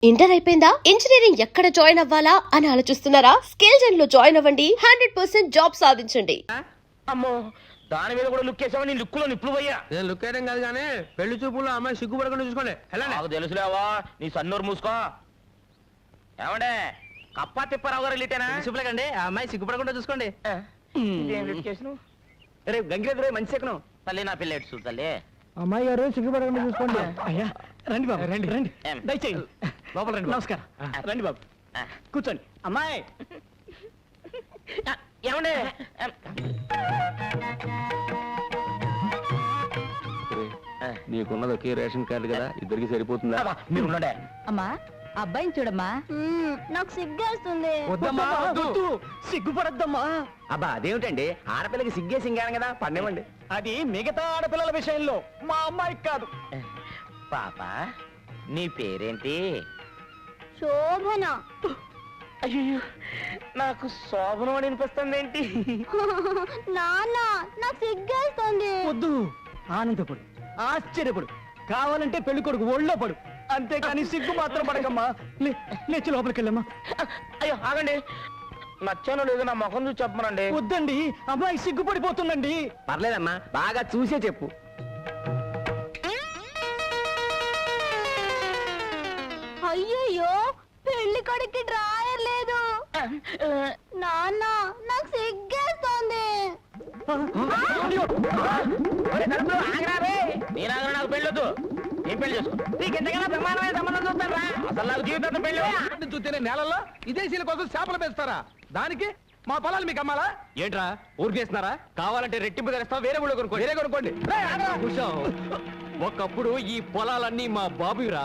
Inter అయిపోయిందా? Engineering ఎక్కడ join అవ్వాలా అని ఆలోచిస్తున్నారా? స్కేల్ జెన్ లో జాయిన్ అవ్వండి. 100% జాబ్ సాధించండి. అమ్మో దాని మీద కూడా లుక్ వేసావా? నీ లుక్ లో నిప్పుడు పోయా. నేను లుక్ వేయడం కాదు కానీ పెళ్లి చూపుల్లో అమ్మాయి సిగ్గుపడకుండా చూసుకోండి. నాకు తెలుసులేవా, నీ సన్నూరు మూసుకో. ఏమండే కప్ప తిప్పారావు గారు లిటేనా చూపులేకండి ఆ అమ్మాయి సిగ్గుపడకుండా చూసుకోండి. రేపు గంగిరెద్దు మంచి ఎక్కను తల్లి నా పిల్ల ఎటు తల్లి. అమ్మాయి గారు సిగ్గుపడకుండా చూసుకోండి. అయ్యా రండి బాబు, రండి రండి, ఏం? దయచేయండి. లోపల రండి. నమస్కారం. రండి బాబు, కూర్చోండి. అమ్మాయి ఏమండే నీకున్నది ఒకే రేషన్ కార్డు కదా, ఇద్దరికి సరిపోతుందా? మీరు ఉండండి. అమ్మా అబ్బాయిని చూడమ్మా. నాకు సిగ్గేస్తుంది. వద్దమ్మా, వద్దు. సిగ్గుపడద్దమ్మా. అబ్బా అదేమిటండి, ఆడపిల్లకి సిగ్గే సింగాను కదా, పండేవండి. అది మిగతా ఆడపిల్లల విషయంలో, మా అమ్మాయికి కాదు. పాప నీ పేరేంటి? శోభన. అయ్యో నాకు శోభనం అని అనిపిస్తుంది ఏంటి? నాన్న నాకు సిగ్గేస్తుంది. వద్దు, ఆనందపడు, ఆశ్చర్యపడు, కావాలంటే పెళ్లి కొడుకు ఒళ్ళో పడు, అంతేకాని సిగ్గు మాత్రం పడకమ్మా. లేచి లోపలికి వెళ్ళమ్మా. అయ్యో ఆగండి, నచ్చానో లేదో నా ముఖం చూసి చెప్పమనండి. వద్దండి, అమ్మాయి సిగ్గుపడిపోతుందండి. పర్లేదమ్మా, బాగా చూసే చెప్పు. అయ్యయ్యో పెళ్లి కొడుక్కి డ్రాయర్ లేదు. నాన్న నాకు సిగ్గేస్తుంది. నేనాగ నాకు పెళ్ళొద్దు, ఏం పెళ్లి చేసుకో. నీకు ఎంతకైనా బ్రహ్మాండమైన సంబంధం చూస్తారా? అసలు నాకు జీవితం పెళ్ళి. చూస్తేనే నేలల్లో విదేశీయుల కోసం చేపలు పెంచుతారా? దానికి మా పొలాలు మీకు అమ్మాలా ఏంట్రా? ఊరికేస్తున్నారా? కావాలంటే రెట్టింపు ధరిస్తాం, వేరే ఊళ్ళో కొనుక్కోండి. వేరే కొనుక్కోండి. ఒకప్పుడు ఈ పొలాలన్నీ మా బాబురా,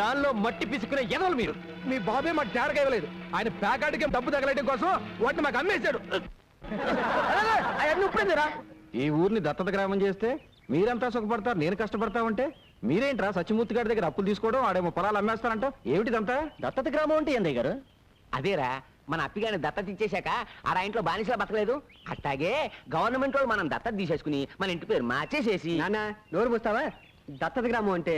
దానిలో మట్టి పిసుకునే ఎదవలు మీరు. మీ బాబే మాకు తేరగా ఇవ్వలేదు, ఆయన ప్యాకాటికి డబ్బు తగలటం కోసం వాటిని మాకు అమ్మేశాడు. అవన్నీ ఉప్పుడేందిరా? ఈ ఊరిని దత్తత గ్రామం చేస్తే మీరంతా సుఖపడతారు, నేను కష్టపడతా ఉంటే మీరేంట్రా సత్యమూర్తి గారి దగ్గర అప్పులు తీసుకోవడం, ఆడేమో పొలాలు అమ్మేస్తారంట. ఏమిటిదంతా? దత్తత గ్రామం అంటే ఏందయ్య గారు? అదేరా, మన అప్పిగాని దత్తత ఇచ్చేశాక ఆడ ఇంట్లో బానిసలా బతకలేదు, అట్టాగే గవర్నమెంట్ వాళ్ళు మనం దత్తత తీసేసుకుని మన ఇంటి పేరు మార్చేసేసి. నాన్న నోరు పోస్తావా? దత్తత గ్రామం అంటే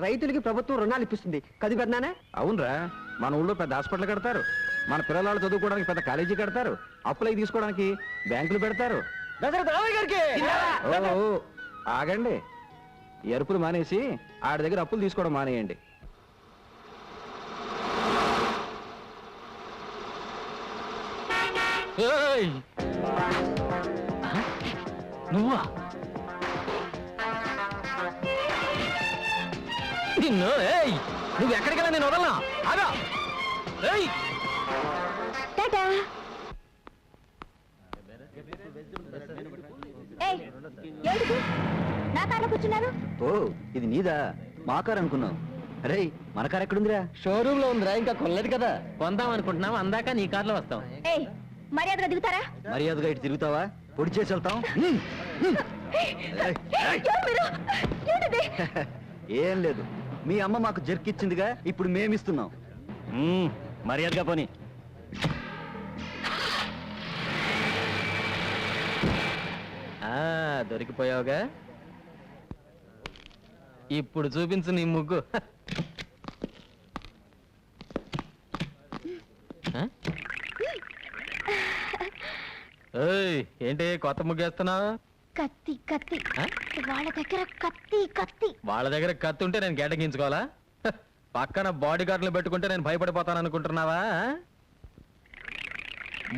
రైతులకి ప్రభుత్వం రుణాలు ఇప్పిస్తుంది కది పెద్దనానా? అవునరా, మన ఊళ్ళో పెద్ద హాస్పిటల్ కడతారు, మన పిల్లలు చదువుకోవడానికి పెద్ద కాలేజీ కడతారు, అప్పులకి తీసుకోవడానికి బ్యాంకులు పెడతారు. ఓ, ఆగండి, ఎరుపులు మానేసి ఆడి దగ్గర అప్పులు తీసుకోవడం మానేయండి. నువ్వా? నిన్ను నువ్వు ఎక్కడికెళ్ళా, నేను వదలనా? ఆగా. టాటా. ఏయ్, ఏంటిది? నా కార్లో కూర్చున్నాను. ఓ, ఇది నీదా? మా కారు అనుకున్నావు. రే, మన కారు ఎక్కడుందిరా? షోరూమ్ లో ఉందిరా, ఇంకా కొనలేదు కదా. కొందాం అనుకుంటున్నాం, అందాక నీ కార్లో వస్తాం. ఏయ్, మర్యాదగా దిగుతారా? మర్యాదగా ఇటు తిరుగుతావా? పొడి చేసి వెళ్తాం. ఎవరు మీరు? ఏంటిది? ఏం లేదు, మీ అమ్మ మాకు జర్కిచ్చిందిగా, ఇప్పుడు మేమిస్తున్నాం. మర్యాదగా పోనీ. దొరికిపోయావుగా, ఇప్పుడు చూపించు నీ ముగ్గు. ఏంటి కొత్త ముగ్గేస్తున్నావు? కత్తి కత్తి, వాళ్ళ దగ్గర కత్తి కత్తి. వాళ్ళ దగ్గర కత్తి ఉంటే నేను గేటగించుకోవాలా? పక్కన బాడీ గార్డులు పెట్టుకుంటే నేను భయపడిపోతాను అనుకుంటున్నావా?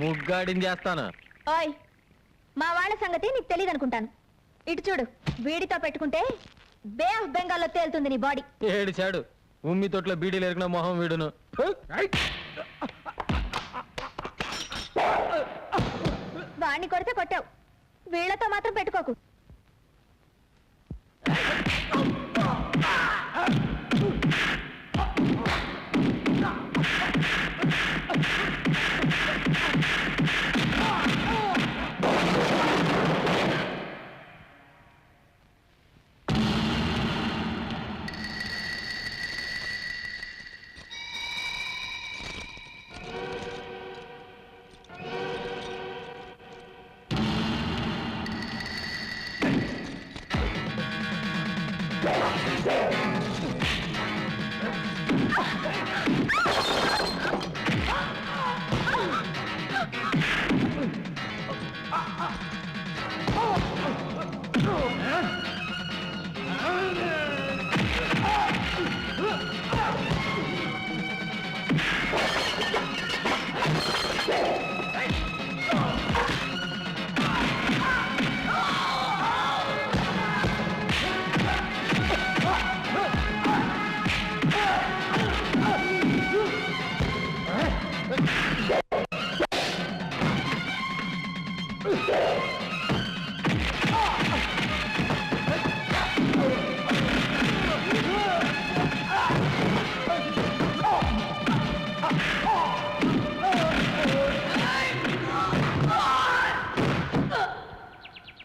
ముగ్గాడిని చేస్తాను. ఓయ్, మా వాళ్ళ సంగతి నీకు తెలియదు అనుకుంటాను. ఇటు చూడు, వీడితో పెట్టుకుంటే బే ఆఫ్ బెంగాల్లో తేలుతుంది నీ బాడీ. ఏడు చాడు, ఉమ్మి తొట్లో బీడీలు ఎరిగిన మొహం వీడును. వాణ్ణి కొడితే కొట్టావు, వీళ్ళతో మాత్రం పెట్టుకోకు.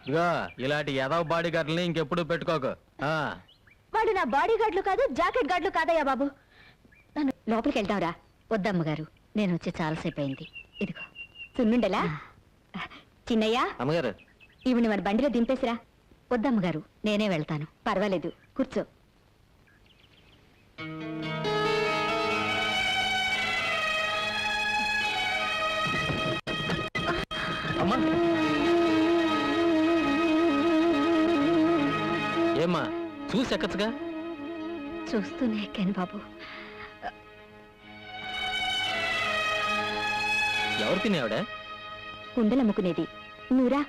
ఇదిగో ఇలాంటి ఎదవ బాడీ గార్డ్ని ఇంకెప్పుడు పెట్టుకోకు. వాడు నా బాడీ గార్డులు కాదు, జాకెట్ గార్డులు కాదయ్యా బాబు. నన్ను లోపలికి వెళ్దాంరా. వద్దమ్మగారు, నేను వచ్చి చాలాసేపు అయింది. ఇదిగో సున్నుండలా. చిన్నయ్య, అమ్మగారు ఈవిని మన బండిలో దింపేసిరా. వద్దమ్మగారు, నేనే వెళ్తాను. పర్వాలేదు, కూర్చో. అమ్మా ఏమ్మా చూసి ఎక్కచ్చుగా. చూస్తూనే ఎక్కాను బాబు. ఎవరు తినేవాడే? కుండలమ్ముకునేది. నువ్వురా.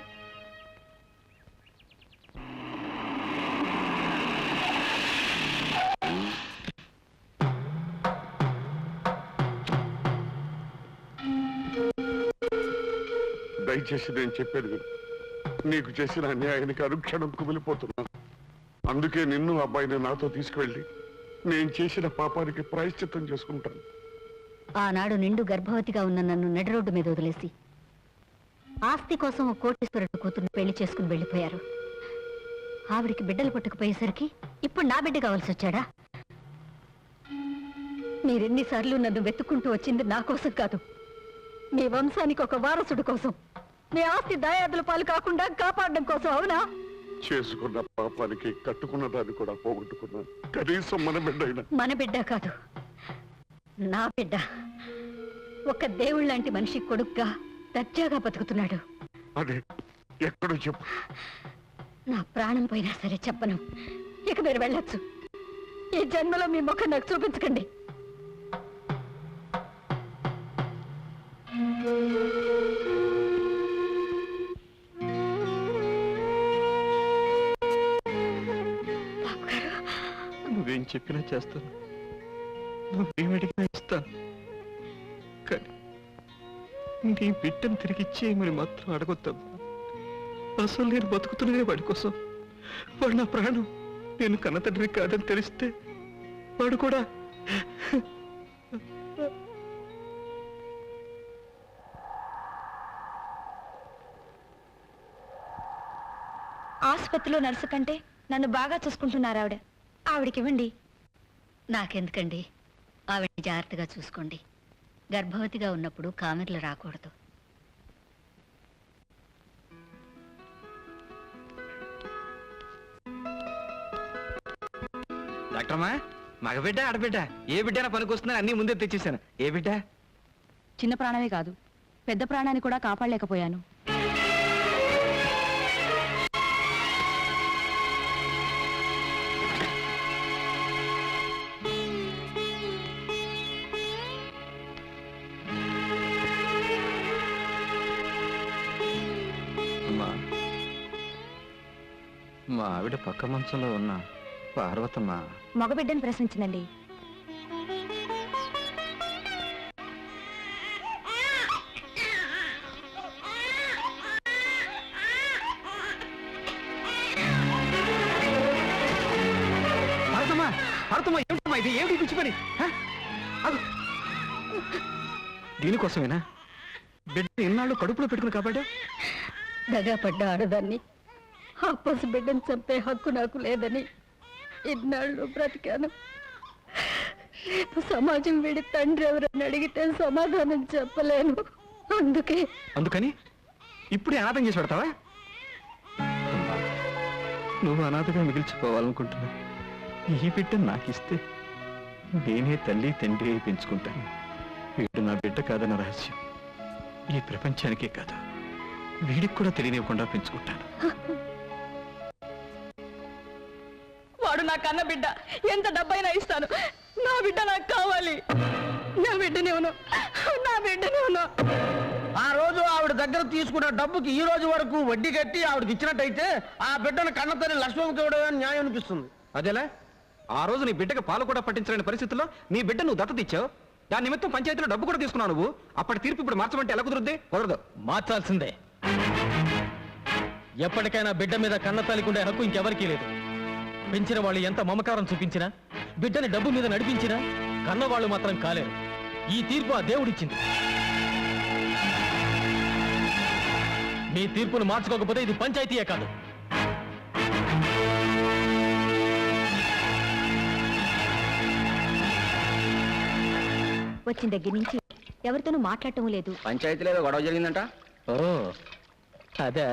దయచేసి నేను చెప్పేది విను. నీకు చేసిన అన్యాయానికి అనుక్షణం కుమిలిపోతున్నాను. అందుకే నిన్ను అబ్బాయిని నాతో తీసుకువెళ్ళి నేను చేసిన పాపానికి ప్రాయశ్చిత్తం చేసుకుంటాను. ఆనాడు నిండు గర్భవతిగా ఉన్న నన్ను నడి రోడ్డు మీద వదిలేసి ఆస్తి కోసం ఓ కోటీశ్వరుడు కూతుర్ని పెళ్లి చేసుకుని వెళ్ళిపోయారు. ఆవిడికి బిడ్డలు పుట్టకపోయేసరికి ఇప్పుడు నా బిడ్డ కావాల్సి వచ్చాడా? మీరెన్నిసార్లు నన్ను వెతుక్కుంటూ వచ్చింది నా కోసం కాదు, మీ వంశానికి ఒక వారసుడు కోసం, మీ ఆస్తి దాయాదుల పాలు కాకుండా కాపాడడం కోసం. అవునా? చేసుకున్న పాపానికి కట్టుకున్న దాన్ని కూడా పోగొట్టుకున్నాను. కనీసం మన బిడ్డైనా. మన బిడ్డ కాదు, నా బిడ్డ. ఒక దేవుళ్ళంటి మనిషి కొడుగ్గా దర్జాగా బతుకుతున్నాడు. అదే ఎక్కడో చెప్పు. నా ప్రాణం పోయినా సరే చెప్పను. ఇక మీరు వెళ్ళొచ్చు. ఈ జన్మలో మీ ముఖం నాకు చూపించకండి. నువ్వేం చెప్పినా చేస్తాను, నువ్వేం అడిగినా ఇస్తాను. కానీ నీ బిడ్డను తిరిగి ఇచ్చేయమని మాత్రం అడగొద్దమ్మా. అసలు నేను బతుకుతున్నదే వాడి కోసం. వాడు నా ప్రాణం. నేను కన్న తండ్రి కాదని తెలిస్తే వాడు కూడా. ఆసుపత్రిలో నర్సు కంటే నన్ను బాగా చూసుకుంటున్నారు ఆవిడ. ఆవిడకి ఇవ్వండి. నాకెందుకండి? ఆవిడ్ని జాగ్రత్తగా చూసుకోండి. గర్భవతిగా ఉన్నప్పుడు కామెర్లు రాకూడదు. డాక్టర్మా, మగబిడ్డ ఆడబిడ్డ ఏ బిడ్డైనా పనికొస్తుందని అన్ని ముందే తెచ్చేసాను. ఏ బిడ్డ? చిన్న ప్రాణమే కాదు, పెద్ద ప్రాణాన్ని కూడా కాపాడలేకపోయాను. మా ఆవిడ పక్క మంచంలో ఉన్న పార్వతమ్మ మగబిడ్డను ప్రశ్నించిందండి. ఇది ఏమిటి పిచ్చి పని? దీనికోసమేనా బిడ్డ ఇన్నాళ్ళు కడుపులో పెట్టుకుని కాబట్టి? దగా పడ్డ ఆడదాన్ని, ఆ పసి బిడ్డను చంపే హక్కు నాకు లేదని ఇన్నాళ్ళు బ్రతికాను. రేపు సమాజం వీడి తండ్రి ఎవరని అడిగితే సమాధానం చెప్పలేను. అందుకని ఇప్పుడే అనాథం చేసి పెడతావా? నువ్వు అనాథగా మిగిల్చిపోవాలనుకుంటున్నా. ఈ బిడ్డ నాకిస్తే నేనే తల్లి తండ్రి అయి పెంచుకుంటాను. వీడు నా బిడ్డ కాదన్న రహస్యం ఈ ప్రపంచానికే కాదు, వీడికి కూడా తెలియనివ్వకుండా పెంచుకుంటాను. వాడు నా కన్న బిడ్డ. ఎంత డబ్బైనా ఇస్తాను. నా బిడ్డ నాకు కావాలి. నా బిడ్డనేవును, నా బిడ్డనేవును. ఆ రోజు ఆవిడ దగ్గర తీసుకున్న డబ్బుకి ఈ రోజు వరకు వడ్డీ కట్టి ఆవిడకి ఇచ్చినట్టయితే ఆ బిడ్డను కన్నతల్లి లక్ష్మణ్ చూడని న్యాయం అనిపిస్తుంది. అదేలా ఆ రోజు నీ బిడ్డకు పాలు కూడా పట్టించలేని పరిస్థితుల్లో నీ బిడ్డ నువ్వు దత్తత ఇచ్చావు. దాని నిమిత్తం పంచాయతీలో డబ్బు కూడా తీసుకున్నావు నువ్వు. అప్పటి తీర్పు ఇప్పుడు మార్చమంటే ఎలా కుదురుద్ది? కుదరదు. మార్చాల్సిందే. ఎప్పటికైనా బిడ్డ మీద కన్న తల్లికుండే హక్కు ఇంకెవరికీ లేదు. పెంచిన వాళ్ళు ఎంత మమకారం చూపించినా, బిడ్డని డబ్బు మీద నడిపించినా కన్నవాళ్ళు మాత్రం కాలేరు. ఈ తీర్పు ఆ దేవుడిచ్చింది. మీ తీర్పును మార్చుకోకపోతే ఇది పంచాయతీయే కాదు. వచ్చిన దగ్గర నుంచి ఎవరితోనూ మాట్లాడటం లేదు. పంచాయతీలో ఏదో గొడవ జరిగిందంట. ఓ అదే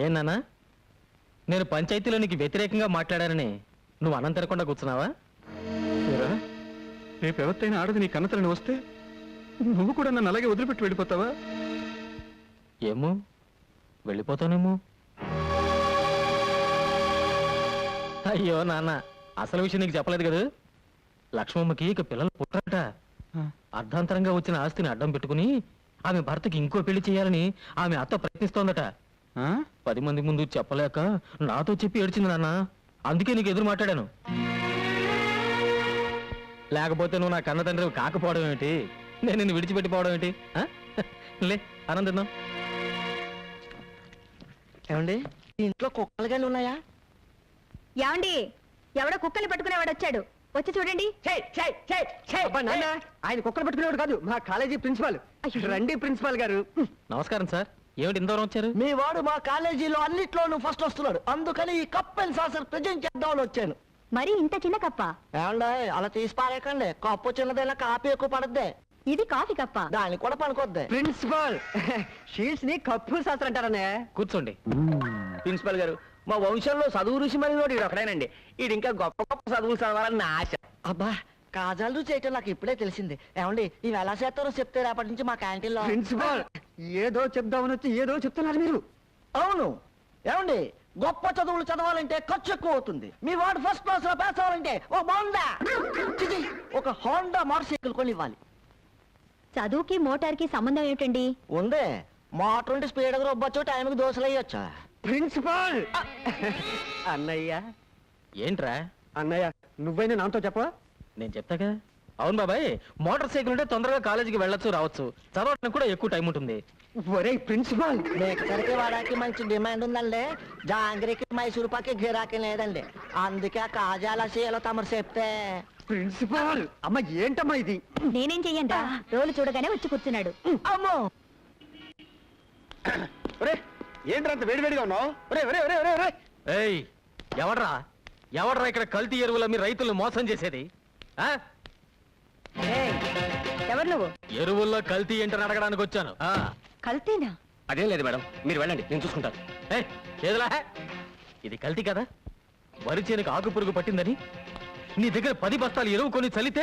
ఏనానా, నేను పంచాయతీలో నీకు వ్యతిరేకంగా మాట్లాడానని నువ్వు అన్నం తినకుండా కూర్చున్నావా? ఏరా, రేపు ఎవరితైనా ఆడది నీ కన్నతలని వస్తే నువ్వు కూడా నన్ను అలాగే వదిలిపెట్టి వెళ్ళిపోతావా? ఏమో, వెళ్ళిపోతానేమో. అయ్యో నాన్న, అసలు విషయం నీకు చెప్పలేదు కదా. లక్ష్మమ్మకి ఇక పిల్లలు పుట్టారట. అర్ధాంతరంగా వచ్చిన ఆస్తిని అడ్డం పెట్టుకుని ఆమె భర్తకి ఇంకో పెళ్లి చేయాలని ఆమె అత్త ప్రయత్నిస్తోందట. 10 మంది ముందు చెప్పలేక నాతో చెప్పి ఏడ్చింది నాన్న. అందుకే నీకు ఎదురు మాట్లాడాను. లేకపోతే నువ్వు నా కన్న తండ్రి కాకపోవడం ఏమిటి, నేను నిన్ను విడిచిపెట్టిపోవడం ఏంటి? లే ఆనందిద్దాం. ఏమండి, ఇంట్లో కుక్కలు గాని ఉన్నాయా? ఏమండి, ఎవడో కుక్కల్ని పట్టుకునేవాడు వచ్చాడు, వచ్చి చూడండి. ఆయన కుక్కలు పట్టుకునేవాడు కాదు, మా కాలేజీ ప్రిన్సిపాల్. రండి ప్రిన్సిపాల్ గారు. నమస్కారం సార్, ఏమిటి ఇంత దూరం వచ్చారు? మీ వాడు మా కాలేజీలో అన్నిట్లోనూ ఫస్ట్ వస్తున్నాడు, అందుకని ఈ కప్ అండ్ సాసర్ ప్రజెంట్ చేద్దామని వచ్చాను. మరి ఇంత చిన్న కప్ప? ఏమండి, అలా తీసి పారేకండి, కప్పు చిన్నదైనా కాపీ ఎక్కువ పడద్దే. ఇది కాఫీ కప్ప. దానికి కూడా పనుకొద్ది. ప్రిన్సిపాల్ షీట్స్ ని కప్పు శాస్త్రం అంటారనే. కూర్చోండి. ప్రిన్సిపాల్ గారు, మా వంశంలో చదువు రుచి మరి ఈడు ఒకడేనండి. ఈడు ఇంకా గొప్ప గొప్ప చదువులు చదవాలని నా ఆశ. అబ్బా, కాజాలు చేయటం నాకు ఇప్పుడే తెలిసింది. ఏమండి, ఇవి ఎలా చేస్తారో చెప్తే రేపటి నుంచి మా క్యాంటీన్ లో. ప్రిన్సిపాల్, ఏదో చెప్దామని వచ్చి ఏదో చెప్తున్నారు మీరు. అవును. ఏమండి, గొప్ప చదువులు చదవాలంటే ఖర్చు ఎక్కువ అవుతుంది. మీ వాడు ఫస్ట్ క్లాస్ లో పాస్ అవ్వాలంటే ఒక హోండా మోటార్ సైకిల్ కొని ఇవ్వాలి. చదువుకి మోటార్కి సంబంధం ఏమిటండి? ఉందే, మోటార్ ఉంటే స్పీడ్గా రొబ్బొచ్చు, టైంకి దోశలు వేయొచ్చా. ప్రిన్సిపాల్ అన్నయ్య. ఏంట్రా? అన్నయ్య, నువ్వైనా నాతో చెప్పవా? నేను చెప్తాగా. అవును బాబాయ్, మోటార్ సైకిల్ ఉంటే తొందరగా కాలేజీకి వెళ్ళొచ్చు రావచ్చు, చదవడానికి కూడా ఎక్కువ టైం ఉంటుంది. ఒరే ప్రిన్సిపాల్, మేకసరికి వాడానికి మంచి డిమాండ్ ఉందండి. జాంగ్రీకి మైసూరు పాకి గిరాకీ లేదండి, అందుకే ఆ కాజాల చేయాలో తమరు చెప్తే. ప్రిన్సిపాల్ అమ్మ ఏంటమ్మా ఇది? నేనేం చెయ్యండి, రోలు చూడగానే వచ్చి కూర్చున్నాడు. అమ్మో, ఒరే ఏంట్రా వేడివేడిగా ఉన్నావు? ఒరే ఒరే ఒరే ఒరే ఒరే, ఏయ్, ఎవడ్రా ఎవడ్రా ఇక్కడ కల్తీ ఎరువుల మీ రైతులను మోసం చేసేది? ఆ? ఎవరు నువ్వు? ఎరువుల్లో కల్తీ ఏంటని అడగడానికి వచ్చాను. కల్తీనా? అదేం లేదు మేడం, మీరు వెళ్ళండి, నేను చూసుకుంటాను. ఏయ్, ఏదిలా? ఇది కల్తీ కదా? వరి చేనుకు ఆకు పురుగు పట్టిందని నీ దగ్గర 10 బస్తాలు ఎరువు కొని చల్లితే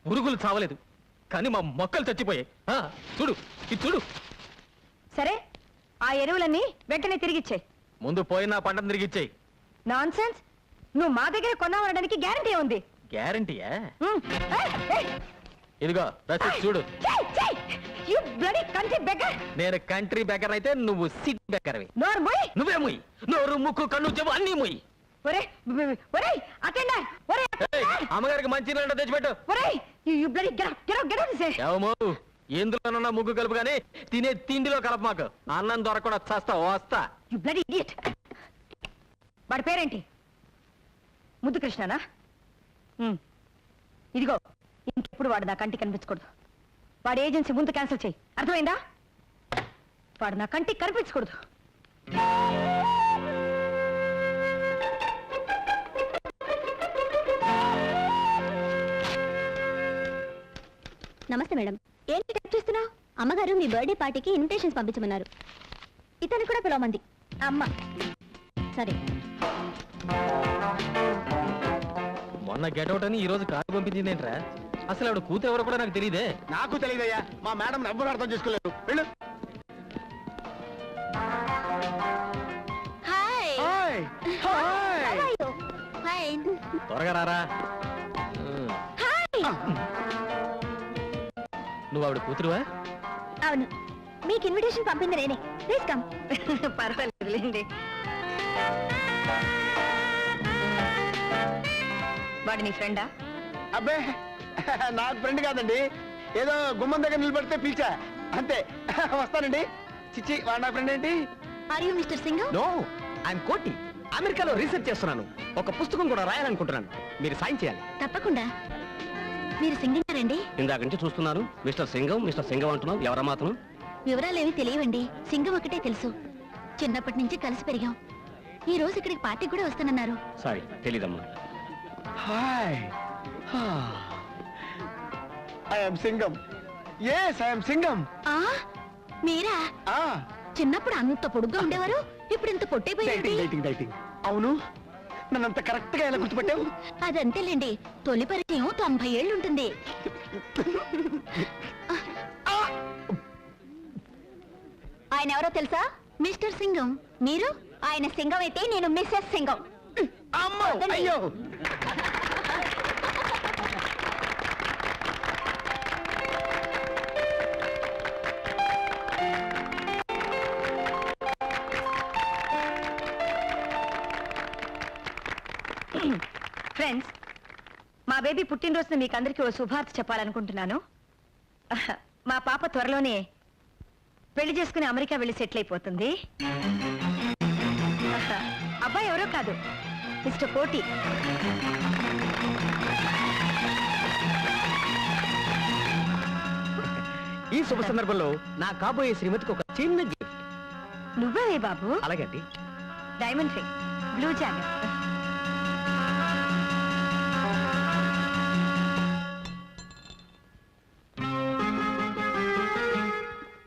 పురుగులు చావలేదు, కానీ మా మొక్కలు చచ్చిపోయాయి. చూడు, ఇది చూడు. సరే, ఆ ఎరువులన్నీ వెంటనే తిరిగిచ్చాయి. ముందు పోయిన పంటను తిరిగిచ్చేయి. నాన్ సెన్స్, నువ్వు మా దగ్గర కొన్నావనడానికి గ్యారంటీ ఉంది. గ్యారంటీయా? ఇదిగో రసీదు చూడు. నేను కంట్రీ బెకర్ అయితే నువ్వు సిటీ బెకర్వి. నువ్వే ముయ్, నోరు ముక్కు కన్ను చెవు అన్నీ ముయ్. అమ్మగారికి మంచి నీళ్ళు తెచ్చిపెట్టు. ఏమో, ఎందులోనన్నా ముగ్గు కలుపు కానీ తినే తిండిలో కలప మాకు. అన్నం దొరకకుండా చస్తా వస్తా. వాడి పేరేంటి? ముద్దు కృష్ణనా? ఇదిగో, ఇంకెప్పుడు వాడు నా కంటికి కనిపించకూడదు. వాడి ఏజెన్సీ ముందు క్యాన్సిల్ చేయి, అర్థమైందా? వాడు నా కంటికి కనిపించకూడదు. నమస్తే మేడం. ఏంటి టైప్ చేస్తున్నావు? అమ్మగారు మీ బర్త్డే పార్టీకి ఇన్విటేషన్స్ పంపించమన్నారు. ఇతను కూడా పిలవమంది అమ్మ. సరే. మొన్న గెటౌట్ అని ఈ రోజు కారు పంపించింది ఏంట్రా? అసలు ఆవిడ కూతురు ఎవరో కూడా నాకు తెలియదే. నాకు తెలియదయ్యా, మా మేడం ఎవ్వరు అర్థం చేసుకోలేదు. వెళ్ళు. హాయ్. హాయ్. హాయ్. హాయ్. త్వరగా రారా. నువ్వు ఆవిడ కూతురువా? అవును, మీకు ఇన్విటేషన్ పంపింది నేనే. Please come. పర్వాలేదులేండి. వాడు నీ ఫ్రెండా? అబ్బే, నాకు ఫ్రెండ్ కాదండి, ఏదో గుమ్మం దగ్గర నిలబడితే పిలిచా అంతే. వస్తానండి. చిచ్చి, వాడు నా ఫ్రెండ్ ఏంటి? Are you mister Singh? No, I am Koti. అమెరికాలో రీసెర్చ్ చేస్తున్నాను, ఒక పుస్తకం కూడా రాయాలనుకుంటున్నాను, మీరు సాయం చేయాలి. తప్పకుండా. మీరు సింగర్ అండి? ఇందాక నుంచి చూస్తున్నాను. మిస్టర్ సింగం మిస్టర్ సింగం అంటున్నావు, ఎవరా మాత్రం? వివరాలేవి తెలియవండి. సింగం ఒకటే తెలుసు. చిన్నప్పటి నుంచి కలిసి పెరిగాం. ఈ రోజు ఇక్కడికి పార్టీకి కూడా వస్తానన్నారు. సారీ తెలీదమ్మా. Hi I'm Singam. Yes I'm Singam. ఆ మీరా? చిన్నప్పుడు అంత పొడుగ్గా ఉండేవారు, ఇప్పుడు ఇంత పొట్టైపోయారు. డైటింగ్. అవును, నన్నంత కరెక్ట్ గా ఎలా గుర్తుపెట్టావు? అదంతేలేండి, తొలి పరిచయం 90 ఏళ్ళు ఉంటుంది. ఆయన ఎవరో తెలుసా? మిస్టర్ సింగం. మీరు? ఆయన సింగం అయితే నేను మిస్సెస్ సింగం. అమ్మో అయ్యో. ఫ్రెండ్స్, మా బేబీ పుట్టినరోజున మీకు అందరికీ ఓ శుభార్త చెప్పాలనుకుంటున్నాను. మా పాప త్వరలోనే పెళ్లి చేసుకుని అమెరికా వెళ్ళి సెటిల్ అయిపోతుంది. అబ్బాయి ఎవరో కాదు, మిస్టర్ కోటి. ఈ శుభ సందర్భంలో నా కాబోయే శ్రీమతికి ఒక చిన్న గిఫ్ట్. నువ్వే బాబు? అలాగే అండి. Diamond ring, blue jacket.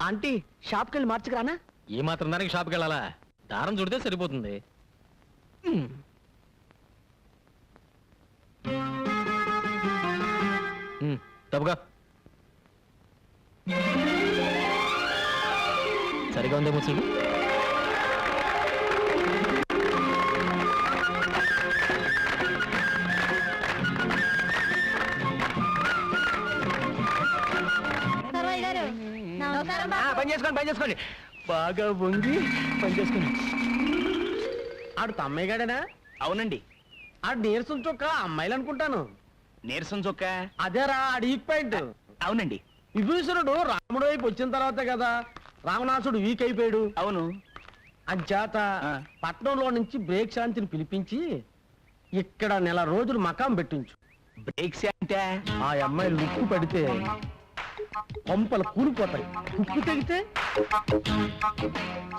Aunty షాప్కి వెళ్ళి మార్చుకురానా? ఈ మాత్రం దానికి షాప్కి వెళ్ళాలా? దారం చుడితే సరిపోతుంది. తప్పుగా సరిగా ఉందే ముచ్చుడు. పని చేసుకోండి. బాగా వంగి పని చేసుకోండి. ఆడు తమ్మయ్య గాడేనా? అవునండి. ఆడు నీరసం చొక్క అమ్మాయిలు అనుకుంటాను. నీరసం చొక్క? అదేరా ఆడి ఈక్ పాయింట్. అవునండి. విభీషణుడు రాముడు వైపు వచ్చిన తర్వాతే కదా రావణాసుడు వీక్ అయిపోయాడు. అవును. అంచేత పట్నంలో నుంచి బ్రేక్ శాంతిని పిలిపించి ఇక్కడ 1 నెల రోజులు మకాం పెట్టించు. బ్రేక్స్ అంటే? ఆ అమ్మాయి లుక్కు పడితే కొంపలు కూలిపోతాయి, ఉప్పు తెగితే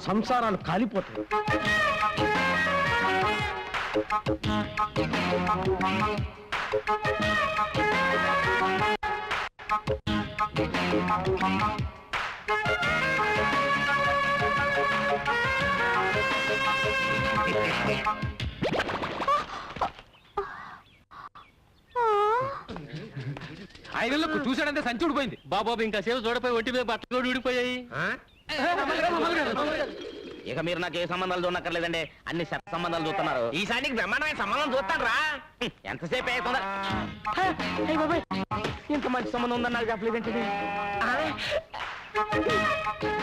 సంసారాలు కాలిపోతాయి. ఐదులకు చూసాడంటే సంచి ఊడిపోయింది. బాబాబు ఇంకా సేవ చూడపోయి ఒట్టి మీద బట్టలు కూడా ఊడిపోయాయి. ఇక మీరు నాకు ఏ సంబంధాలు చూడక్కర్లేదండి, అన్ని శత సంబంధాలు చూస్తున్నారు. ఈసారికి బ్రహ్మాండమైన సంబంధం చూస్తాను రా. ఎంతసేపు అయిపోతుందా? ఇంత మంచి సంబంధం ఉందని నాకు చెప్పలేదంటే.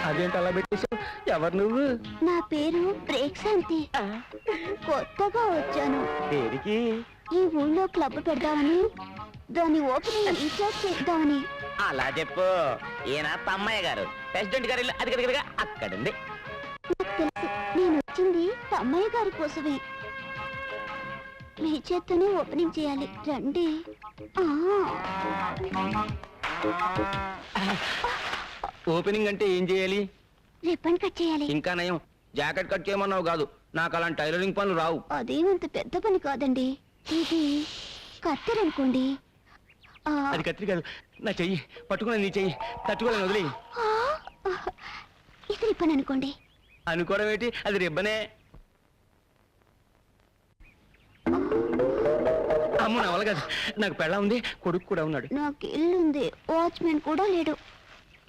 అదేంటి అలా పెట్టేశావు? ఎవరు నువ్వు? నా పేరు బ్రేక్ శాంతి. కొత్తగా వచ్చాను. పేరుకి ఈ ఊళ్ళో క్లబ్ పెడదామని, దాని ఓపెనింగ్ రీఛార్జ్ చేద్దామని. అలా చెప్పు. ఈయన తమ్మయ్య గారు, ప్రెసిడెంట్ గారి ఇల్లు అది కదిగా అక్కడుంది. నాకు తెలుసు, నేను వచ్చింది తమ్మయ్య గారి కోసమే. మీ చేత్తోనే ఓపెనింగ్ చేయాలి, రండి. ఓపెనింగ్ అంటే ఏం చేయాలి? రిబ్బన్ కట్ చేయాలి. ఇంకా నయం, జాకెట్ కట్ చేయమన్నావు కాదు. నాకు అలాంటి టైలరింగ్ పనులు రావు. అదేమంత పెద్ద పని కాదండి. ఇది కత్తెరనుకోండి. అది కత్తిరి కాదు, నా చెయ్యి పట్టుకుని నీ చెయ్యి తట్టుకోలేని వదిలే. ఇది రిబ్బన్ అనుకోండి. అనుకోవడం ఏంటి, అది రిబ్బనే. అమ్మ నా వల్ల కాదు, నాకు పెళ్ళ ఉంది, కొడుకు కూడా ఉన్నాడు. నాకు ఇల్లుంది, వాచ్మెన్ కూడా లేడు.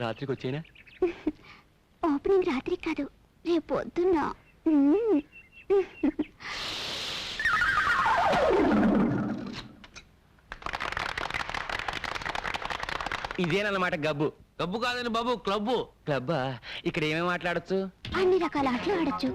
రాత్రికి వచ్చేనా? ఓపెనింగ్ రాత్రి కాదు, రేపు పొద్దున్న. ఇదేనన్నమాట గబ్బు. డబ్బు కాదని బాబు, క్లబ్బు. క్లబ్బా? ఇక్కడ ఏమేమి మాట్లాడచ్చు? అన్ని రకాల ఆటలు ఆడచ్చు.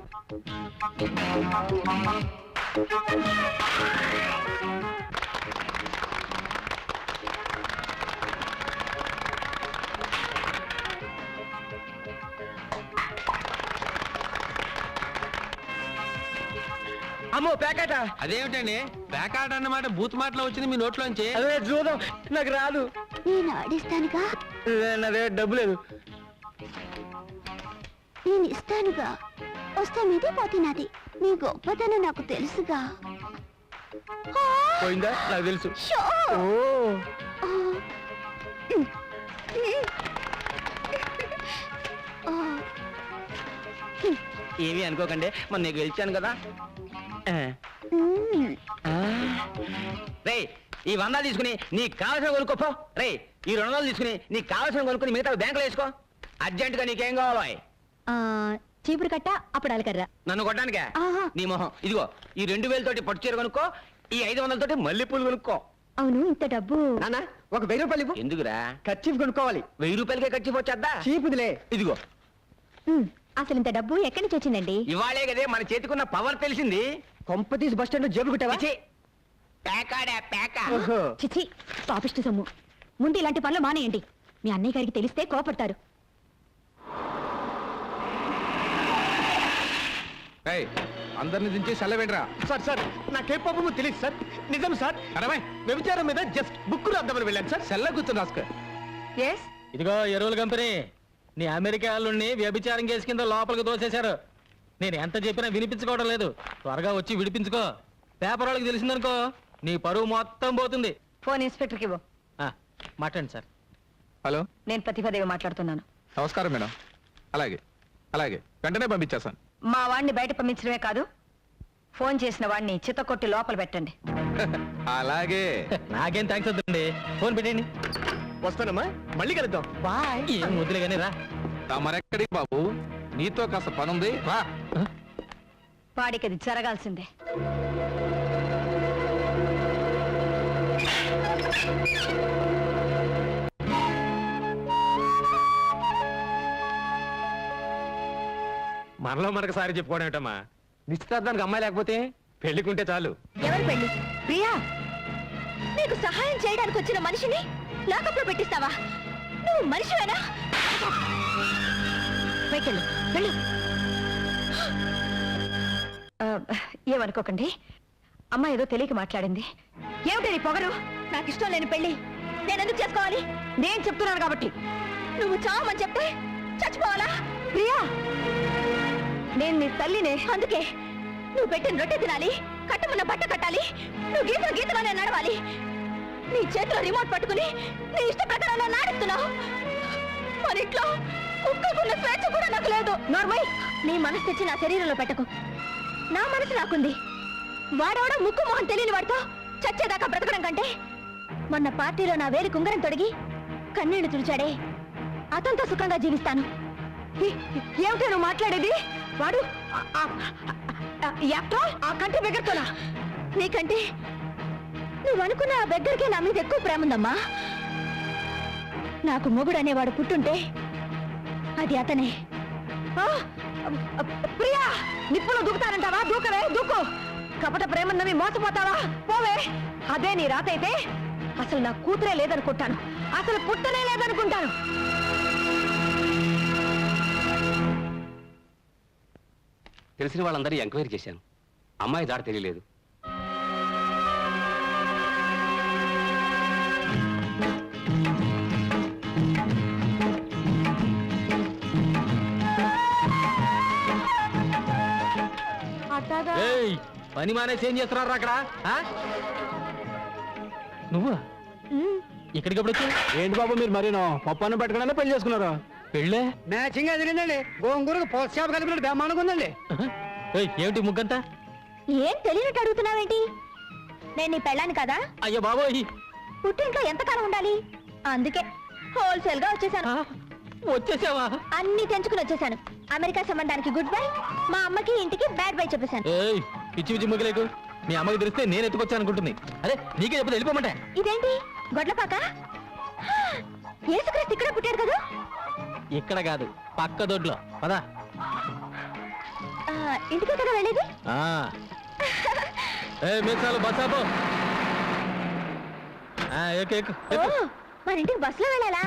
అమ్మో ప్యాకెట! అదేమిటండి ప్యాకాట్ అన్నమాట బూత్ మాటలో వచ్చింది మీ నోట్లోంచి. అదే చూద్దాం, నాకు రాదు. నేను ఆడిస్తానుగా. నా దగ్గర డబ్బు లేదు. నేను ఇస్తానుగా, వస్తే మీదే పోతున్నది. నీ గొప్పతనం నాకు తెలుసుగా. పోయిందా? నాకు తెలుసు. షో! ఆ. ఆ. ఏమీ అనుకోకండి, మొన్న నీకు గెలిచాను కదా. మ్మ్. రేయ్, ఈ 100 తీసుకుని నీకు కావాల్సిన కొనుక్కోపో. రేయ్, ఈ 200 తీసుకుని నీకు కావాల్సిన కొనుక్కుని మిగతా బ్యాంకులో వేసుకో. అర్జెంటుగా నీకేం కావాలో? చీపురు కట్ట అప్పడాలి కర్ర. నన్ను కొట్టడానికే? ఆహా. నీ మొహం ఇదిగో, ఈ 2000 తోటి పట్టు చీర కొనుక్కో, ఈ 500 తోటి మల్లెపూలు కొనుక్కో. అవును, ఇంత డబ్బు నాన్న ఒక 1000 రూపాయలు ఇవ్వు. ఎందుకురా? ఖర్చు కొనుక్కోవాలి. 1000 రూపాయలకే ఖర్చు వచ్చేద్దా? చీపుదిలే. ఇదిగో, అసలు ఇంత డబ్బు ఎక్కడి నుంచి వచ్చిందండి? ఇవాళే కదే మన చేతికున్న పవర్ తెలిసింది. కొంప తీసి బస్ స్టాండ్ జేబులు కుట్టావా? చిచి, పేకాడా పేక. ఓహో. చిచి, పాపిష్టి సొమ్ము. ముందు ఇలాంటి పనులు మానేయండి. మీ అన్నయ్య గారికి తెలిస్తే కోపడతారు. అందరిని దించి సెలవేంట్రా. సార్ సార్ నాకే పాపము తెలియదు సార్. నిజం సార్. అరవై వ్యభిచారం మీద జస్ట్ బుక్ రాద్దామని వెళ్ళాను సార్. సెల్ల కూర్చొని రాసుకో. ఎస్, ఇదిగో ఎరువుల కంపెనీ, నీ అమెరికా వాళ్ళని వ్యభిచారం కేసు కింద లోపలికి దోసేశారు. నేను ఎంత చెప్పినా వినిపించుకోవడం లేదు. త్వరగా వచ్చి విడిపించుకో. పేపర్ వాళ్ళకి తెలిసిందనుకో నీ పరువు మొత్తం పోతుంది. ఫోన్ ఇన్స్పెక్టర్కి ఇవ్వు. మాట్లాడండి సార్. హలో, నేను ప్రతిభాదేవి మాట్లాడుతున్నాను. నమస్కారం మేడం. అలాగే అలాగే వెంటనే పంపించేస్తాను. మా వాడిని బయట పంపించడమే కాదు, ఫోన్ చేసిన వాడిని చిత్తకొట్టి లోపల పెట్టండి. అలాగే. నాకేం థ్యాంక్స్ వద్దండి, ఫోన్ పెట్టండి. వస్తానమ్మా, మళ్ళీ కలుద్దాం. బాయ్. ఏం వద్దులే కానీ రా. తమరెక్కడికి బాబు? నీతో కాస్త పనుంది, రా. వాడికి అది జరగాల్సిందే. మనలో మనకు సారి చెప్పుకోవడం ఏంటమ్మా? నిశ్చితార్థానికి అమ్మాయి లేకపోతే పెళ్లికుంటే చాలు. ఎవరు పెళ్లి? ప్రియా, నీకు సహాయం చేయడానికి వచ్చిన మనిషిని లాకప్లో పెట్టిస్తావా? నువ్వు మనిషివేనా? వెళ్ళు వెళ్ళు. ఏమనుకోకండి, అమ్మ ఏదో తెలియక మాట్లాడింది. ఏమిటి నీ పొగరు? నాకు ఇష్టం లేని పెళ్లి నేను ఎందుకు చేసుకోవాలి? నేను చెప్తున్నాను కాబట్టి. నువ్వు చావమని చెప్తే చచ్చిపోవాలా? ప్రియా, నేను నీ తల్లినే. అందుకే నువ్వు పెట్టిన రొట్టె తినాలి, కట్టమన్న బట్ట కట్టాలి, నువ్వు గీతలు గీతలోనే నడవాలి. నీ చేతిలో రిమోట్ పట్టుకుని నీ ఇష్ట ప్రకారం నాడుస్తున్నావు. మన ఇంట్లో కుక్కకున్న స్వేచ్ఛ కూడా నాకు లేదు. నార్మల్, నీ మనసు తెచ్చి నా శరీరంలో పెట్టకు. నా మనసు నాకుంది. వాడవడ ముక్కు మొహం తెలియని వాడితో చచ్చేదాకా బ్రతకడం కంటే మొన్న పార్టీలో నా వేలి కుంగరం తొడిగి కన్నీళ్లు తుడిచాడే, అతనితో సుఖంగా జీవిస్తాను. ఏమిటో నువ్వు మాట్లాడేది? వాడు ఆ కంటి బెగ్గరతోనా? నీకంటే నువ్వు అనుకున్న ఆ బెగ్గరకే నా మీద ఎక్కువ ప్రేమ ఉందమ్మా. నాకు మొగుడు అనేవాడు పుట్టుంటే అది అతనే. ప్రియా, నిప్పులో దూకుతానంటావా? దూకవే, దూకు. కపట ప్రేమన్నవి మోసపోతావా? పోవే. అదే నీ రాత అయితే అసలు నా కూతురే లేదనుకుంటాను, అసలు పుట్టనే లేదనుకుంటాను. తెలిసిన వాళ్ళందరూ ఎంక్వైరీ చేశాను. అమ్మాయి దారి తెలియలేదు. ఏయ్, పని మానేసి ఏం చేస్తున్నారు అక్కడ? నువ్వా ఇక్కడికి ఎప్పుడు వచ్చావు? ఏంటి బాబు మీరు మరీనో పప్పాన్ని పట్టుకున్నా పెళ్లి చేసుకున్నారు? పెళ్ళే? మ్యాచింగ్ అది తినండి. గోంగూరకు పోస్టాప్ కలిపినట్టు బ్రహ్మాండంగా ఉందండి. ఏయ్, ఏమిటి ముగ్గంతా? ఏం తెలియనట్టు అడుగుతున్నావేంటి? నేను నీ పెళ్ళాను కదా. అయ్యో బాబోయ్, పుట్టింట్లో ఎంతకాలం ఉండాలి? అందుకే హోల్సేల్ గా వచ్చేసాను. వచ్చేసావా? అన్ని తెంచుకుని వచ్చేసాను. అమెరికా సంబంధానికి గుడ్ బై, మా అమ్మకి ఇంటికి బ్యాడ్ బై చెప్పేశాను. ఏయ్, పిచ్చి పిచ్చి ముగ్గలేకు. మీ అమ్మకి తెలిస్తే నేను ఎత్తుకొచ్చాను అనుకుంటుంది. అరే, నీకే చెప్పదు, వెళ్ళిపోమంటే. ఇదేంటి గొడ్లపాక? యేసుక్రీస్తు ఇక్కడ పుట్టాడు కదా. ఇక్కడ కాదు, పక్క దొడ్లో. పదా. ఇంటికే కదా వెళ్ళేది. మీసాలు బస్సాపో. మన ఇంటికి బస్సులో వెళ్ళాలా?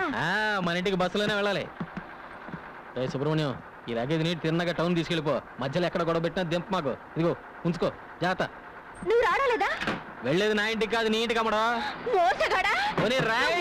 మన ఇంటికి బస్సులోనే వెళ్ళాలి. రే సుబ్రహ్మణ్యం, ఈ లగేజ్ నీటి తిన్నగా టౌన్ తీసుకెళ్ళిపో. మధ్యలో ఎక్కడ గొడవ పెట్టినా దింప మాకు. ఇదిగో ఉంచుకో, జాగ్రత్త. నువ్వు రావలేదా? వెళ్ళేది నా ఇంటికి కాదు, నీ ఇంటికి అమ్మడా. మోసగాడా? రాయ్.